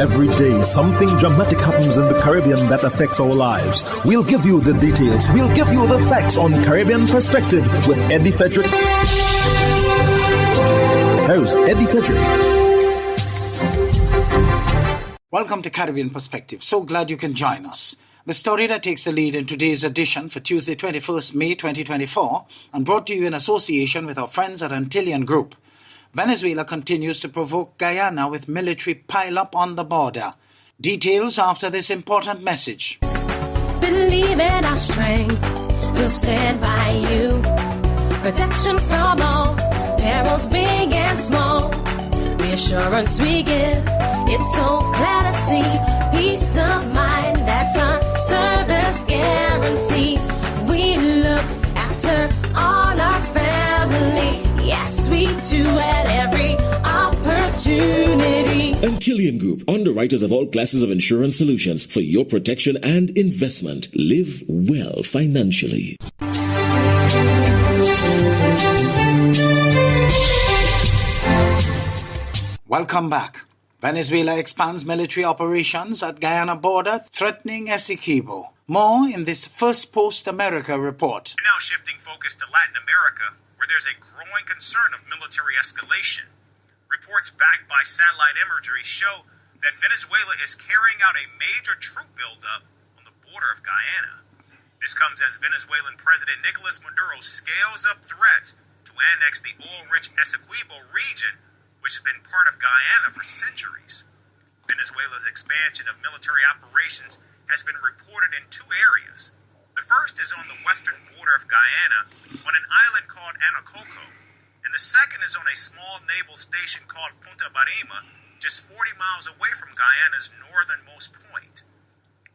Every day, something dramatic happens in the Caribbean that affects our lives. We'll give you the details. We'll give you the facts on Caribbean Perspective with Eddie Frederick. Here's Eddie Frederick. Welcome to Caribbean Perspective. So glad you can join us. The story that takes the lead in today's edition for Tuesday, 21st May 2024, and brought to you in association with our friends at Antillean Group. Venezuela continues to provoke Guyana with military pile-up on the border. Details after this important message. Believe in our strength, we'll stand by you. Protection from all, perils big and small. Reassurance we give, it's so glad to see. Peace of mind, that's our service guarantee. We look after all our family. Yes, we do at every opportunity. Antillean Group, underwriters of all classes of insurance solutions for your protection and investment. Live well financially. Welcome back. Venezuela expands military operations at Guyana border, threatening Essequibo. More in this First Post America report. We're now shifting focus to Latin America, where there's a growing concern of military escalation. Reports backed by satellite imagery show that Venezuela is carrying out a major troop buildup on the border of Guyana. This comes as Venezuelan President Nicolas Maduro scales up threats to annex the oil-rich Essequibo region, which has been part of Guyana for centuries. Venezuela's expansion of military operations has been reported in two areas. The first is on the western border of Guyana on an island called Anacoco, and the second is on a small naval station called Punta Barima, just 40 miles away from Guyana's northernmost point.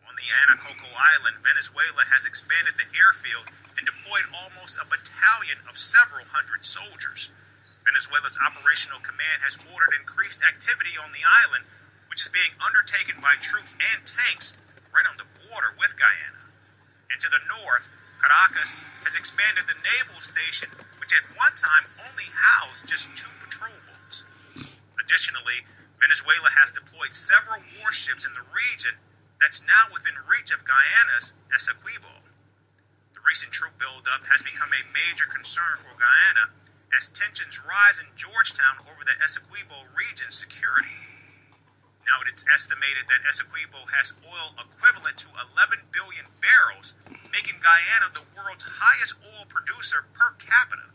On the Anacoco Island, Venezuela has expanded the airfield and deployed almost a battalion of several hundred soldiers. Venezuela's operational command has ordered increased activity on the island, which is being undertaken by troops and tanks right on the border with Guyana. And to the north, Caracas has expanded the naval station, which at one time only housed just 2 patrol boats. Additionally, Venezuela has deployed several warships in the region that's now within reach of Guyana's Essequibo. The recent troop buildup has become a major concern for Guyana as tensions rise in Georgetown over the Essequibo region's security. Now, it's estimated that Essequibo has oil equivalent to 11 billion barrels, making Guyana the world's highest oil producer per capita.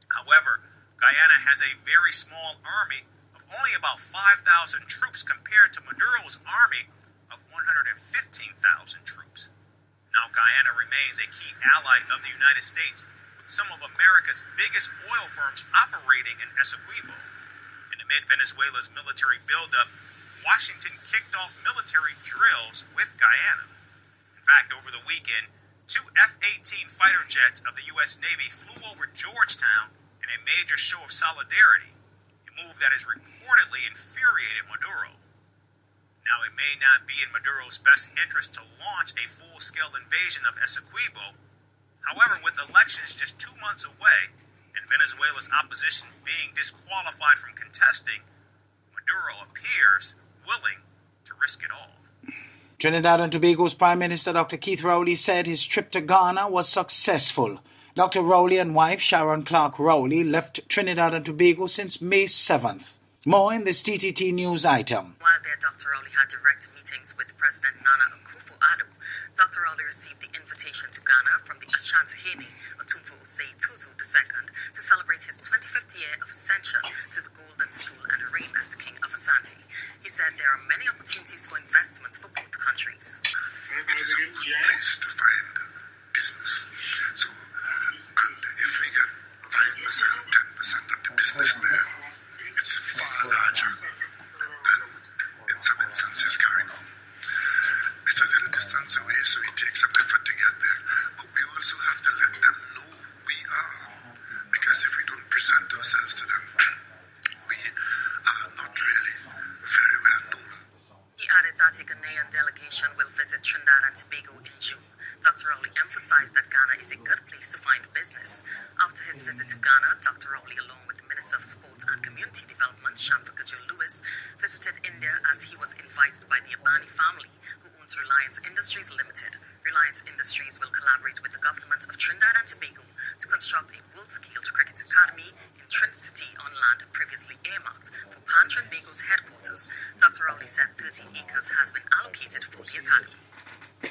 However, Guyana has a very small army of only about 5,000 troops compared to Maduro's army of 115,000 troops. Now, Guyana remains a key ally of the United States, with some of America's biggest oil firms operating in Essequibo. And amid Venezuela's military buildup, Washington kicked off military drills with Guyana. In fact, over the weekend, 2 F-18 fighter jets of the U.S. Navy flew over Georgetown in a major show of solidarity, a move that has reportedly infuriated Maduro. Now, it may not be in Maduro's best interest to launch a full-scale invasion of Essequibo. However, with elections just 2 months away and Venezuela's opposition being disqualified from contesting, Maduro appears willing to risk it all. Trinidad and Tobago's Prime Minister Dr. Keith Rowley said his trip to Ghana was successful. Dr. Rowley and wife Sharon Clark Rowley left Trinidad and Tobago since May 7th. More in this TTT news item. While there, Dr. Rowley had direct meetings with President Nana Akufo-Addo. Dr. Rowley received the invitation to Ghana from the Ashanti Otumfuo Osei Tutu II to celebrate his 25th year of ascension to the Golden Stool and reign as the King of Asante. He said there are many opportunities for investments for both countries. It is a good place to find business. So, and if we get 5%, 10% of the business there, it's far larger than in some instances CARICOM. It's a little distance away, so it takes some effort to get there. But we also have to let them know who we are. Because if we don't present ourselves to them, we are not really very well known. He added that a Ghanaian delegation will visit Trinidad and Tobago in June. Dr. Rowley emphasized that Ghana is a good place to find business. After his visit to Ghana, Dr. Rowley, along with the Minister of Sport Health and Community Development, Shamvakajul Lewis, visited India as he was invited by the Abani family, who owns Reliance Industries Limited. Reliance Industries will collaborate with the government of Trinidad and Tobago to construct a world-scaled cricket academy in Trinity on land previously earmarked for Pan Trinbago's headquarters. Dr. Rowley said 13 acres has been allocated for the academy. But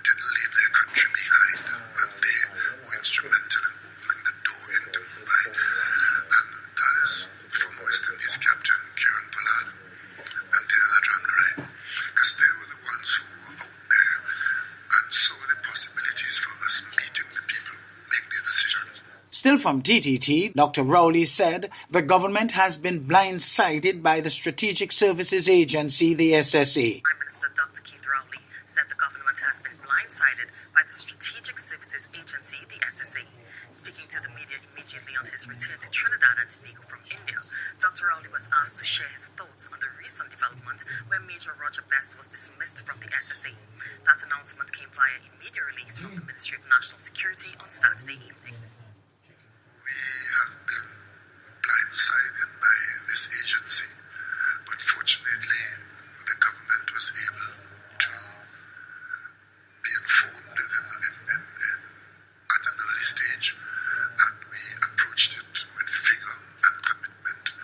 didn't leave their country behind, and they were instrumental in opening the door into Mumbai, and that is former West Indies captain Kiran Pollard and Dinanath Ramnarai, because they were the ones who were out there and saw the possibilities for us meeting the people who make these decisions. Still from TTT, Dr. Rowley said the government has been blindsided by the Strategic Services Agency, the SSA. Prime Minister Dr. Keith Rowley said the government has been blindsided by the Strategic Services Agency, the SSA. Speaking to the media immediately on his return to Trinidad and Tobago from India, Dr. Rowley was asked to share his thoughts on the recent development where Major Roger Best was dismissed from the SSA. That announcement came via a media release from the Ministry of National Security on Saturday evening. We have been blindsided by this agency, but fortunately the government was able to be informed at an early stage, and we approached it with vigor and commitment.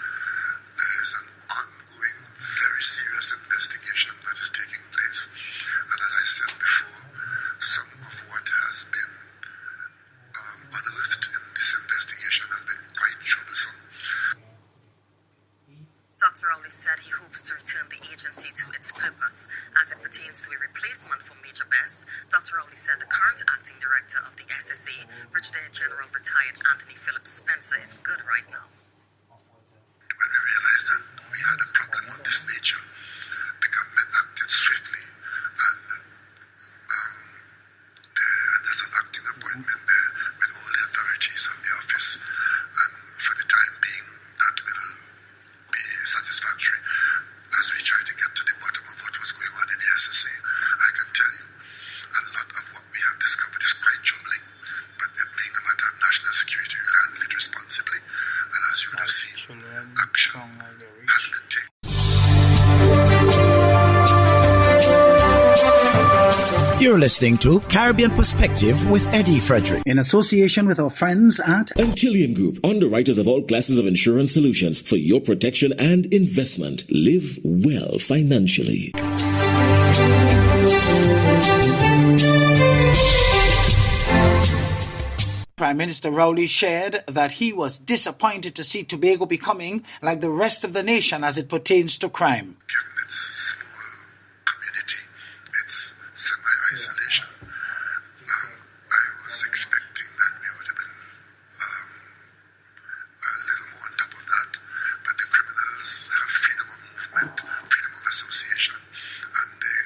There is an ongoing, very serious investigation that is taking place, and as I said before, some of what has been unearthed in this investigation has been quite troublesome. Dr. Rowley said he hopes to return the agency to its purpose. As it pertains to a replacement for Major Best, Dr. Rowley said the current acting director of the SSA, Brigadier General retired Anthony Phillips Spencer, is good right now. When we realized that we had a problem of this nature, the government acted swiftly, and there's an acting appointment there with all the authorities of the office, and for the time being, that will be satisfactory. As we try to get to the bottom of what was going on in the SSA, I can tell you a lot of what we have discovered is quite troubling, but it being a matter of national security, we'll handle it responsibly, and as you would have seen, action has been taken. You're listening to Caribbean Perspective with Eddie Frederick, in association with our friends at Antillian Group, underwriters of all classes of insurance solutions for your protection and investment. Live well financially. Prime Minister Rowley shared that he was disappointed to see Tobago becoming like the rest of the nation as it pertains to crime. Given its small community, its semi-isolation, I was expecting that we would have been a little more on top of that. But the criminals have freedom of movement, freedom of association, and they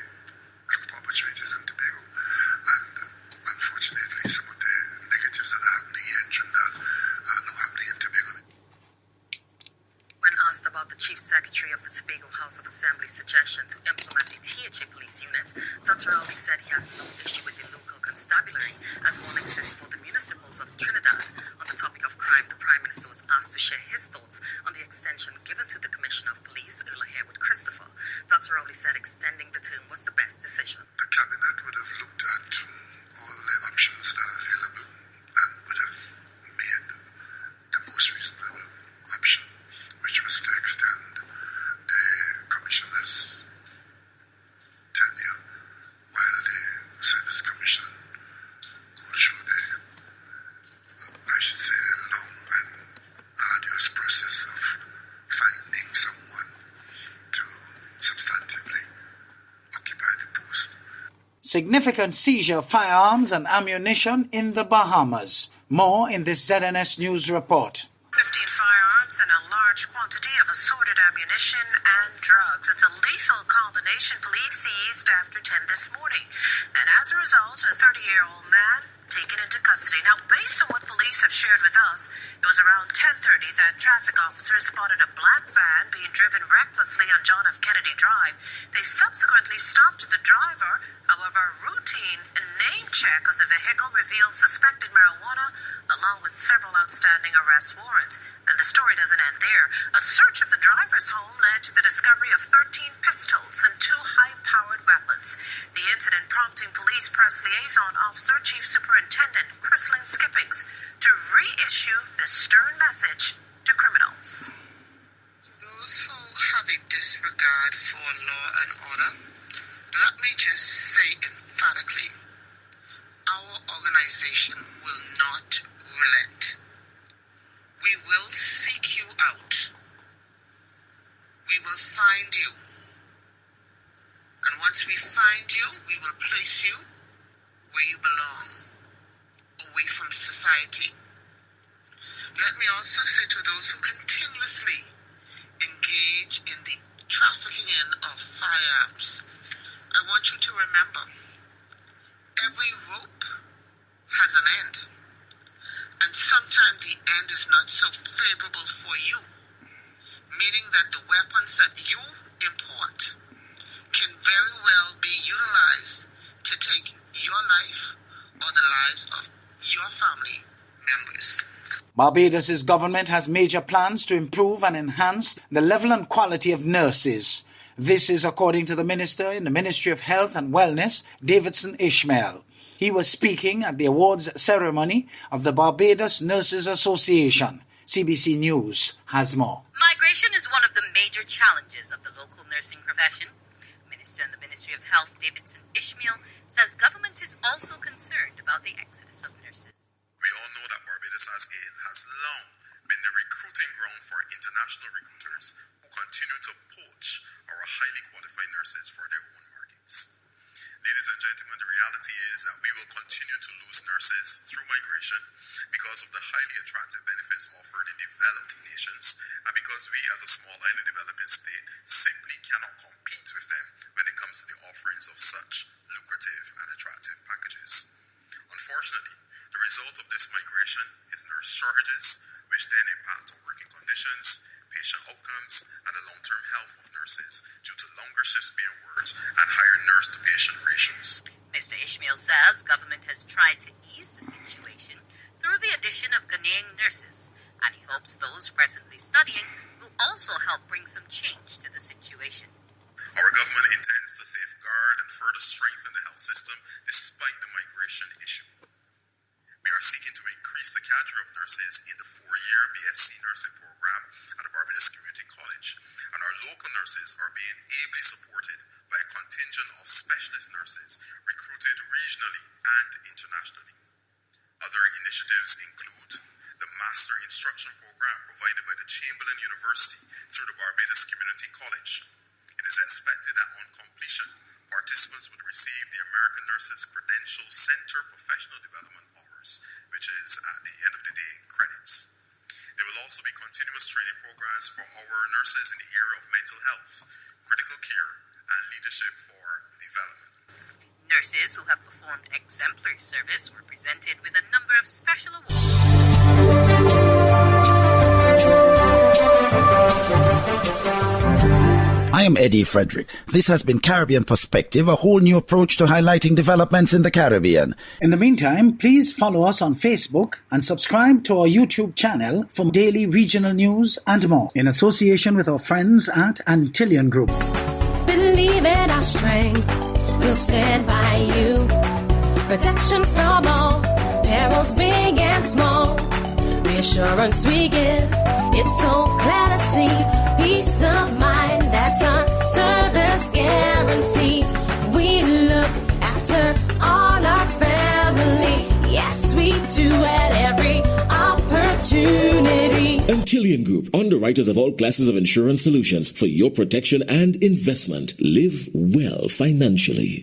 look for opportunities in Tobago. And unfortunately, some of the negatives that are happening here in Trinidad are not happening in Tobago. When asked about the Chief Secretary of the Tobago House of Assembly suggestion to implement a THA police unit, Dr. Rowley said he has no issue with the local constabulary as one exists for the municipals of Trinidad. On the topic of crime, the Prime Minister was asked to share his thoughts on the extension given to the Commissioner of Police, Earl Harewood Christopher. Dr. Rowley said extending the term was the best decision. The Cabinet would have looked at all the options that are available and would have made the most reasonable option, which was to extend the Commissioner's tenure while the Service Commission goes through the, I should say, long and arduous process of finding someone to substantively occupy the post. Significant seizure of firearms and ammunition in the Bahamas. More in this ZNS News report. 15 firearms and a large quantity of assorted ammunition and drugs. It's a lethal combination police seized after 10 this morning. And as a result, a 30-year-old man taken into custody. Now, based on what police have shared with us, it was around 10:30 that traffic officers spotted a black van being driven recklessly on John F. Kennedy Drive. They subsequently stopped the driver. However, a routine name check of the vehicle revealed suspected marijuana along with several outstanding arrest warrants. And the story doesn't end there. A search of the driver's home led to the discovery of 13 pistols and 2 high-powered weapons. The incident prompting Police Press Liaison Officer Chief Superintendent Chrislyn Skippings to reissue this stern message to criminals. To those who have a disregard for law and order, let me just say emphatically, our organization will not relent. We will seek you out. We will find you. And once we find you, we will place you where you belong, away from society. Let me also say to those who continuously engage in the trafficking in of firearms, I want you to remember, every rope has an end. And sometimes the end is not so favorable for you, meaning that the weapons that you import can very well be utilized to take your life or the lives of your family members. Barbados' government has major plans to improve and enhance the level and quality of nurses. This is according to the Minister in the Ministry of Health and Wellness, Davidson Ishmael. He was speaking at the awards ceremony of the Barbados Nurses Association. CBC News has more. Migration is one of the major challenges of the local nursing profession. Minister in the Ministry of Health, Davidson Ishmael, says government is also concerned about the exodus of nurses. We all know that Barbados has long been the recruiting ground for international recruiters who continue to poach our highly qualified nurses for their own markets. Ladies and gentlemen, the reality is that we will continue to lose nurses through migration because of the highly attractive benefits offered in developed nations and because we as a small island developing state simply cannot compete with them when it comes to the offerings of such lucrative and attractive packages. Unfortunately, the result of this migration is nurse shortages, which then impact on working conditions, patient outcomes, and the long-term health of nurses due to longer shifts being worked and higher nurse-to-patient ratios. Mr. Ishmael says government has tried to ease the situation through the addition of Ghanaian nurses, and he hopes those presently studying will also help bring some change to the situation. Our government intends to safeguard and further strengthen the health system despite the migration issue. We are seeking to increase the cadre of nurses in the 4-year BSc nursing program at the Barbados Community College, and our local nurses are being ably supported by a contingent of specialist nurses recruited regionally and internationally. Other initiatives include the Master Instruction Program provided by the Chamberlain University through the Barbados Community College. It is expected that on completion, participants would receive the American Nurses Credential Center Professional Development Hours, which is, at the end of the day, credits. There will also be continuous training programs for our nurses in the area of mental health, critical care, and leadership for development. Nurses who have performed exemplary service were presented with a number of special awards. I am Eddie Frederick. This has been Caribbean Perspective, a whole new approach to highlighting developments in the Caribbean. In the meantime, please follow us on Facebook and subscribe to our YouTube channel for daily regional news and more, in association with our friends at Antillian Group. Believe in our strength, we'll stand by you. Protection from all perils, big and small. Reassurance we give, it's so clear to see. Peace of mind, that's our service guarantee. We look after all our family. Yes, we do at every opportunity. Antillian Group, underwriters of all classes of insurance solutions for your protection and investment. Live well financially.